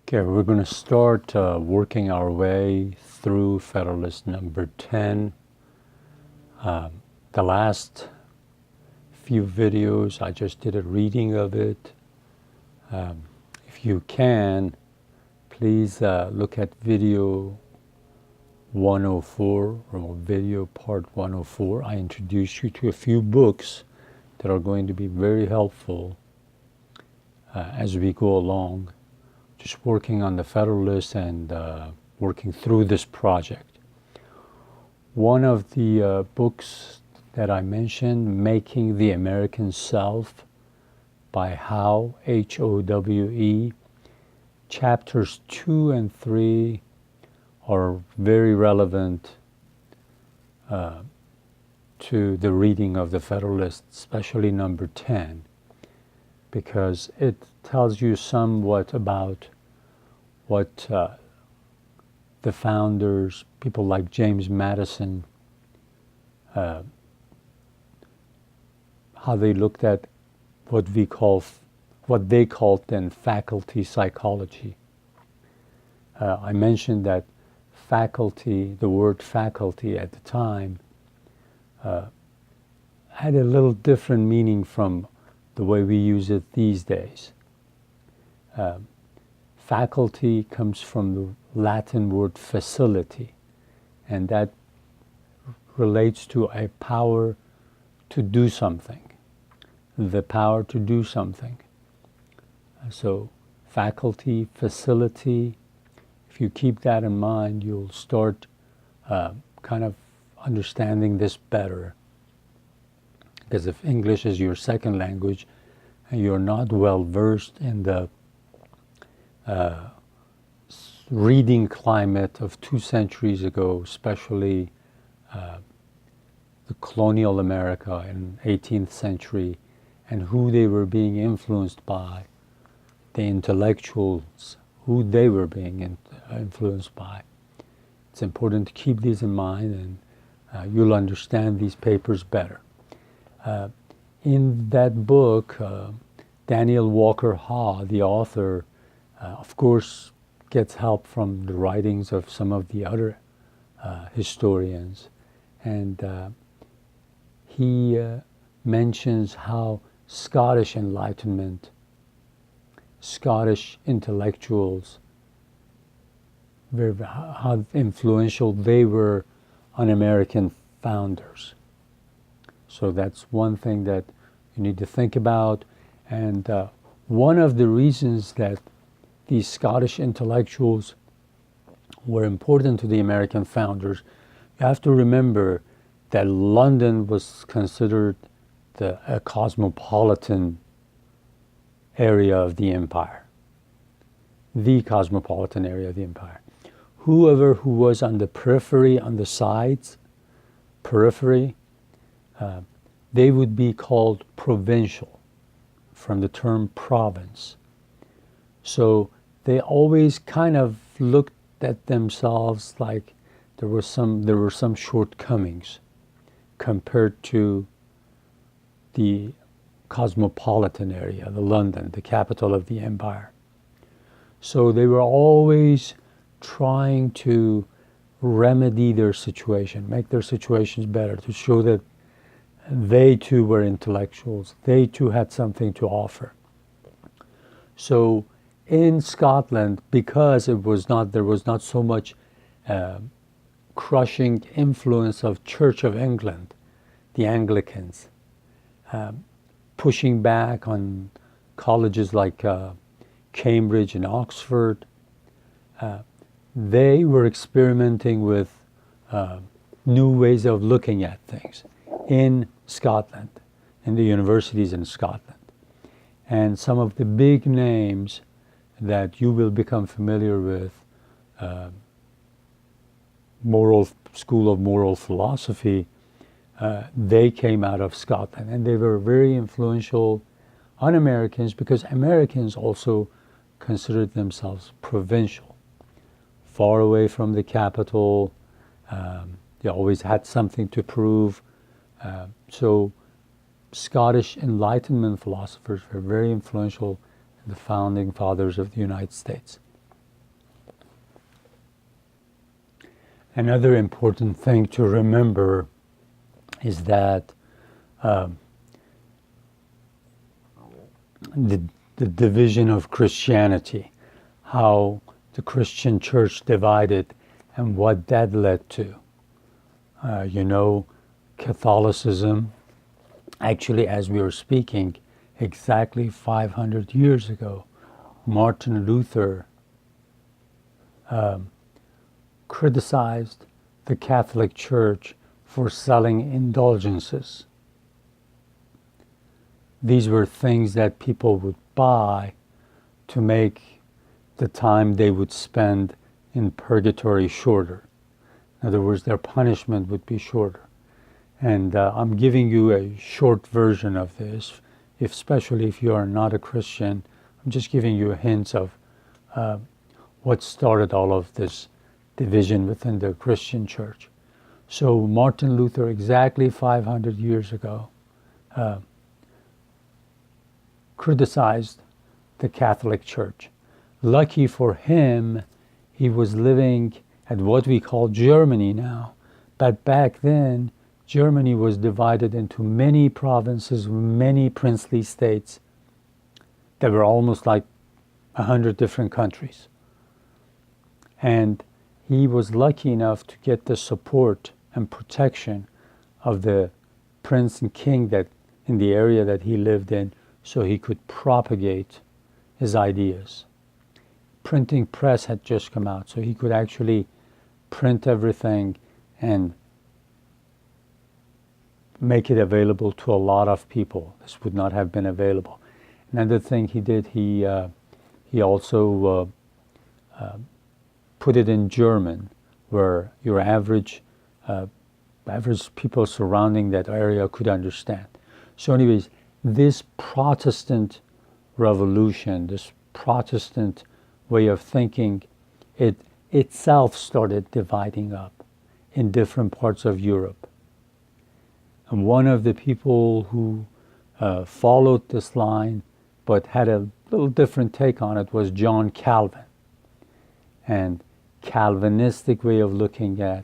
Okay, we're going to start working our way through Federalist number 10. The last few videos, I just did a reading of it. If you can, please look at video 104 or video part 104. I introduced you to a few books that are going to be very helpful as we go along, just working on the Federalist and working through this project. One of the books that I mentioned, Making the American Self by Howe, H-O-W-E, chapters 2 and 3 are very relevant to the reading of the Federalist, especially number 10, because it tells you somewhat about what the founders, people like James Madison, how they looked at what they called then faculty psychology. I mentioned that faculty, the word faculty at the time, had a little different meaning from the way we use it these days. Faculty comes from the Latin word facility, and that relates to a power to do something, the power to do something. So faculty, facility, if you keep that in mind, you'll start kind of understanding this better. Because if English is your second language and you're not well versed in the reading climate of 2 centuries ago, especially the colonial America in 18th century, and who they were being influenced by, the intellectuals, who they were being influenced by. It's important to keep these in mind, and you'll understand these papers better. In that book, Daniel Walker Howe, the author, of course, gets help from the writings of some of the other historians. And he mentions how Scottish Enlightenment, Scottish intellectuals, how influential they were on American founders. So that's one thing that you need to think about. And one of the reasons that these Scottish intellectuals were important to the American founders, you have to remember that London was considered a cosmopolitan area of the empire, the cosmopolitan area of the empire. Whoever who was on the periphery, on the sides, periphery, they would be called provincial, from the term province. So they always kind of looked at themselves like there were some shortcomings compared to the cosmopolitan area, the London, the capital of the empire. So they were always trying to remedy their situation, make their situations better, to show that they too were intellectuals, they too had something to offer. So in Scotland, because there was not so much crushing influence of Church of England, the Anglicans, pushing back on colleges like Cambridge and Oxford, they were experimenting with new ways of looking at things in Scotland, in the universities in Scotland. And some of the big names that you will become familiar with, School of Moral Philosophy, they came out of Scotland, and they were very influential on Americans because Americans also considered themselves provincial, far away from the capital. They always had something to prove. So Scottish Enlightenment philosophers were very influential in the founding fathers of the United States. Another important thing to remember is that the division of Christianity, how the Christian church divided and what that led to. Catholicism, actually, as we were speaking, exactly 500 years ago, Martin Luther criticized the Catholic Church for selling indulgences. These were things that people would buy to make the time they would spend in purgatory shorter. In other words, their punishment would be shorter. And I'm giving you a short version of this, especially if you are not a Christian. I'm just giving you hints of what started all of this division within the Christian church. So Martin Luther, exactly 500 years ago, criticized the Catholic Church. Lucky for him, he was living at what we call Germany now. But back then, Germany was divided into many provinces, many princely states that were almost like 100 different countries. And he was lucky enough to get the support and protection of the prince and king that in the area that he lived in, so he could propagate his ideas. Printing press had just come out, so he could actually print everything and make it available to a lot of people. This would not have been available. Another thing he did, he also put it in German, where your average people surrounding that area could understand. So anyways, this Protestant revolution, this Protestant way of thinking, it itself started dividing up in different parts of Europe. And one of the people who followed this line but had a little different take on it was John Calvin. And Calvinistic way of looking at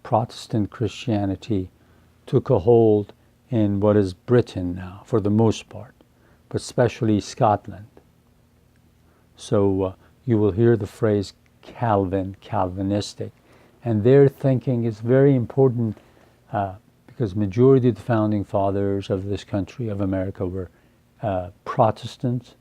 Protestant Christianity took a hold in what is Britain now, for the most part, but especially Scotland. So you will hear the phrase Calvin, Calvinistic, and their thinking is very important because majority of the founding fathers of this country, of America, were Protestants.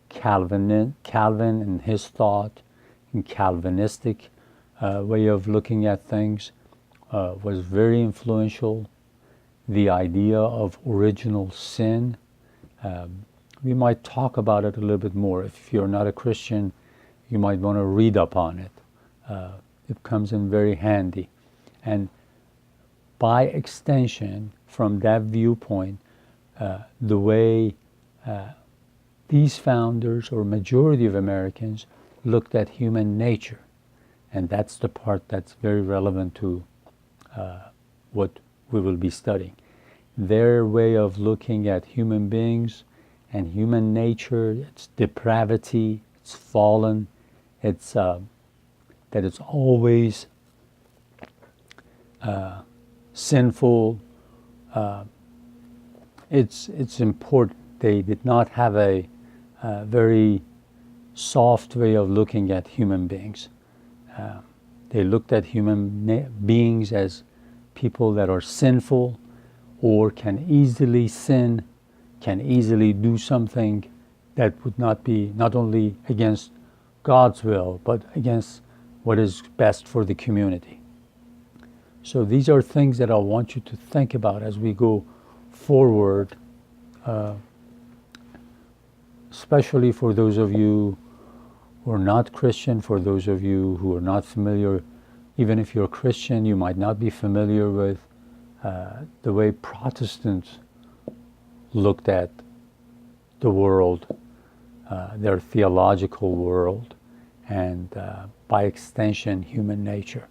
Calvin and his thought and Calvinistic way of looking at things was very influential. The idea of original sin, we might talk about it a little bit more. If you're not a Christian, you might want to read up on it. It comes in very handy. And by extension, from that viewpoint, the way these founders or majority of Americans looked at human nature, and that's the part that's very relevant to what we will be studying. Their way of looking at human beings and human nature, its depravity, it's fallen, it's that it's always sinful. It's important. They did not have a very soft way of looking at human beings. They looked at human beings as people that are sinful or can easily sin, can easily do something that would not be not only against God's will, but against what is best for the community. So these are things that I want you to think about as we go forward, especially for those of you who are not Christian, for those of you who are not familiar. Even if you're Christian, you might not be familiar with the way Protestants looked at the world, their theological world, and by extension, human nature.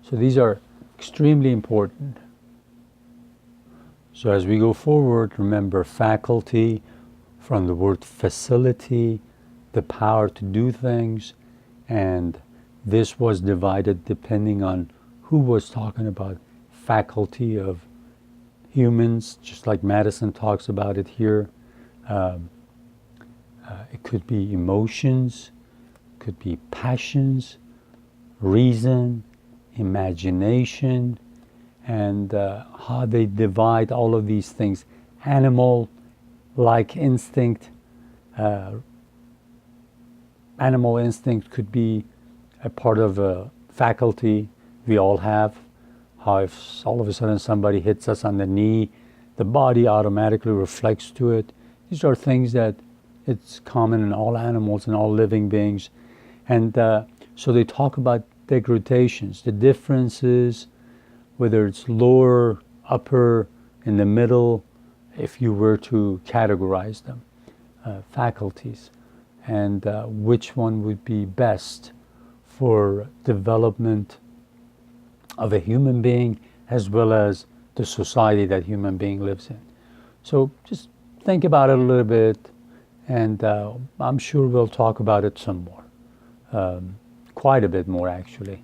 So these are extremely important. So as we go forward, remember faculty, from the word facility, the power to do things, and this was divided depending on who was talking about faculty of humans, just like Madison talks about it here. It could be emotions, could be passions, reason, imagination, and how they divide all of these things. Animal-like instinct. Animal instinct could be a part of a faculty we all have. How if all of a sudden somebody hits us on the knee, the body automatically reflects to it. These are things that it's common in all animals and all living beings. And so they talk about degradations, the differences, whether it's lower, upper, in the middle, if you were to categorize them, faculties, and which one would be best for development of a human being as well as the society that human being lives in. So just think about it a little bit, and I'm sure we'll talk about it some more, quite a bit more actually.